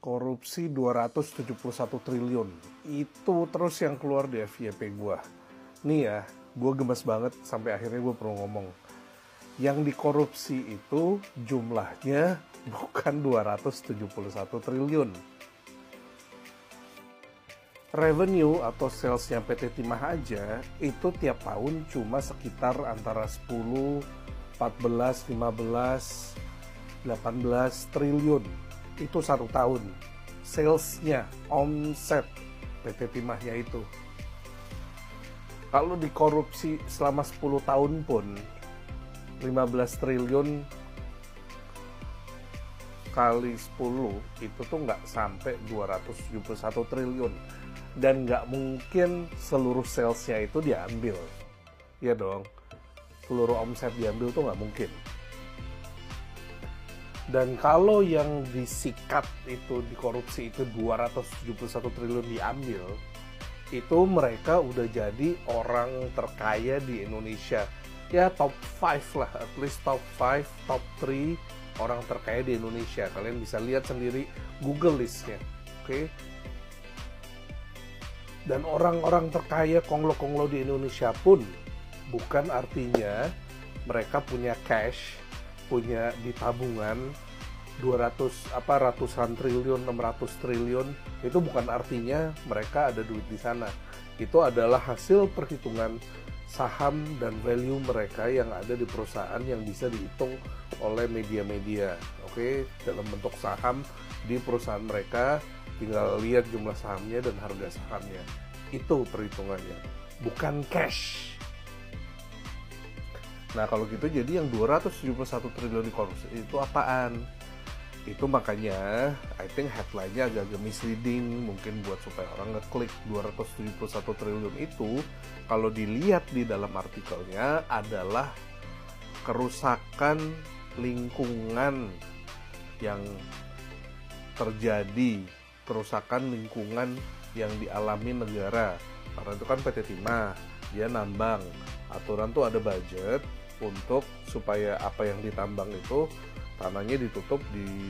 korupsi 271 triliun. Itu terus yang keluar di FYP gue. Nih ya, gue gemes banget sampai akhirnya gue perlu ngomong. Yang dikorupsi itu jumlahnya bukan 271 triliun. Revenue atau salesnya PT Timah aja itu tiap tahun cuma sekitar antara 10, 14, 15, 18 triliun. Itu satu tahun. Salesnya, omset PT Timahnya itu. Kalau dikorupsi selama 10 tahun pun 15 triliun kali 10 itu tuh nggak sampai 271 triliun. Dan nggak mungkin seluruh salesnya itu diambil. Ya dong, seluruh omset diambil tuh nggak mungkin. Dan kalau yang disikat itu, dikorupsi itu 271 triliun diambil, itu mereka udah jadi orang terkaya di Indonesia. Ya top 5 lah, at least top 5, top 3 orang terkaya di Indonesia. Kalian bisa lihat sendiri Google listnya, oke? Dan orang-orang terkaya konglo-konglo di Indonesia pun bukan artinya mereka punya cash, punya di tabungan ratusan triliun, 600 triliun. Itu bukan artinya mereka ada duit di sana. Itu adalah hasil perhitungan saham dan value mereka yang ada di perusahaan yang bisa dihitung oleh media-media, oke? Dalam bentuk saham di perusahaan mereka, tinggal lihat jumlah sahamnya dan harga sahamnya. Itu perhitungannya, bukan cash. Nah kalau gitu jadi yang 271 triliun dikorupsi itu apaan? Itu makanya I think headline-nya agak-agak misleading mungkin buat supaya orang ngeklik. 271 triliun itu kalau dilihat di dalam artikelnya adalah kerusakan lingkungan yang terjadi, kerusakan lingkungan yang dialami negara. Karena itu kan PT Timah, dia nambang. Aturan tuh ada budget untuk supaya apa yang ditambang itu tanahnya ditutup,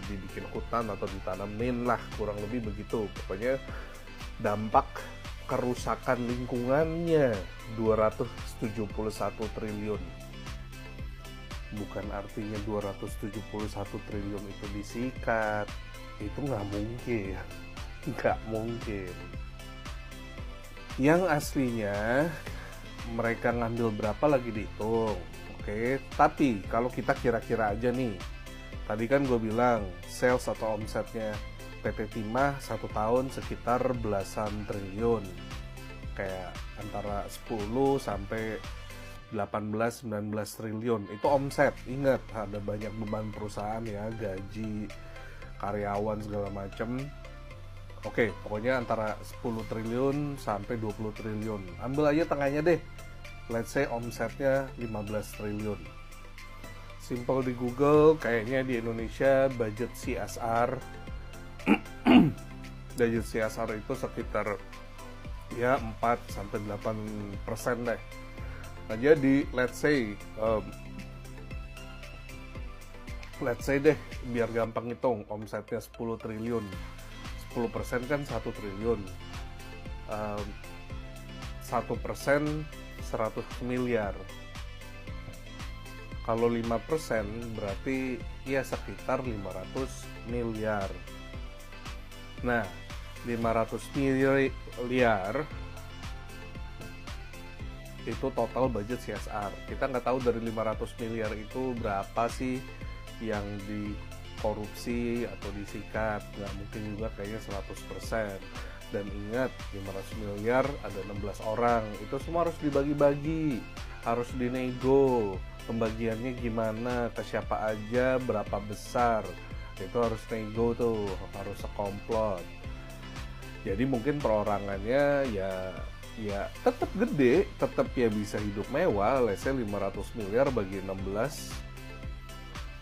dibikin hutan atau ditanamin lah, kurang lebih begitu. Pokoknya dampak kerusakan lingkungannya 271 triliun. Bukan artinya 271 triliun itu disikat. Itu nggak mungkin. Nggak mungkin. Yang aslinya mereka ngambil berapa lagi dihitung. Oke, tapi kalau kita kira-kira aja nih, tadi kan gue bilang sales atau omsetnya PT Timah satu tahun sekitar belasan triliun, kayak antara 10 sampai 18-19 triliun itu omset. Ingat, ada banyak beban perusahaan ya, gaji karyawan segala macem. Oke, pokoknya antara 10 triliun sampai 20 triliun. Ambil aja tengahnya deh, let's say omsetnya 15 triliun. Simple di Google, kayaknya di Indonesia budget CSR budget CSR itu sekitar ya 4-8% deh. Nah jadi let's say deh, biar gampang hitung, omsetnya 10 triliun, 10% kan 1 triliun, 1% 100 miliar. Kalau 5% berarti ya sekitar 500 miliar. Nah, 500 miliar itu total budget CSR. Kita nggak tahu dari 500 miliar itu berapa sih yang dikorupsi atau disikat. Nggak mungkin juga kayaknya 100%. Dan ingat, 500 miliar ada 16 orang. Itu semua harus dibagi-bagi, harus dinego. Pembagiannya gimana, ke siapa aja, berapa besar, itu harus nego tuh, harus sekomplot. Jadi mungkin perorangannya ya tetap gede, tetap ya bisa hidup mewah. Let's say 500 miliar bagi 16,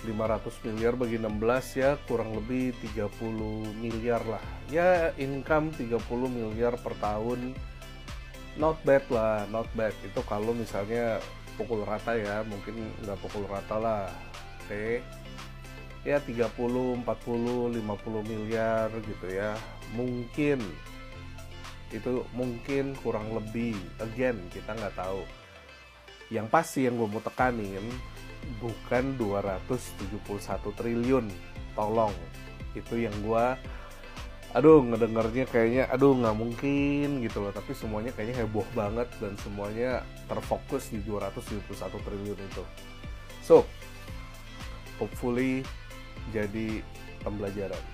500 miliar bagi 16 ya kurang lebih 30 miliar lah. Ya income 30 miliar per tahun, not bad lah, not bad. Itu kalau misalnya pukul rata ya, mungkin nggak pukul rata lah. Oke. ya 30, 40, 50 miliar gitu ya. Mungkin itu mungkin kurang lebih, again kita nggak tahu. Yang pasti yang gue mau tekanin bukan 271 triliun, tolong. Itu yang gue ngedengarnya kayaknya nggak mungkin gitu loh, tapi semuanya kayaknya heboh banget dan semuanya terfokus di 271 triliun itu. So hopefully jadi pembelajaran.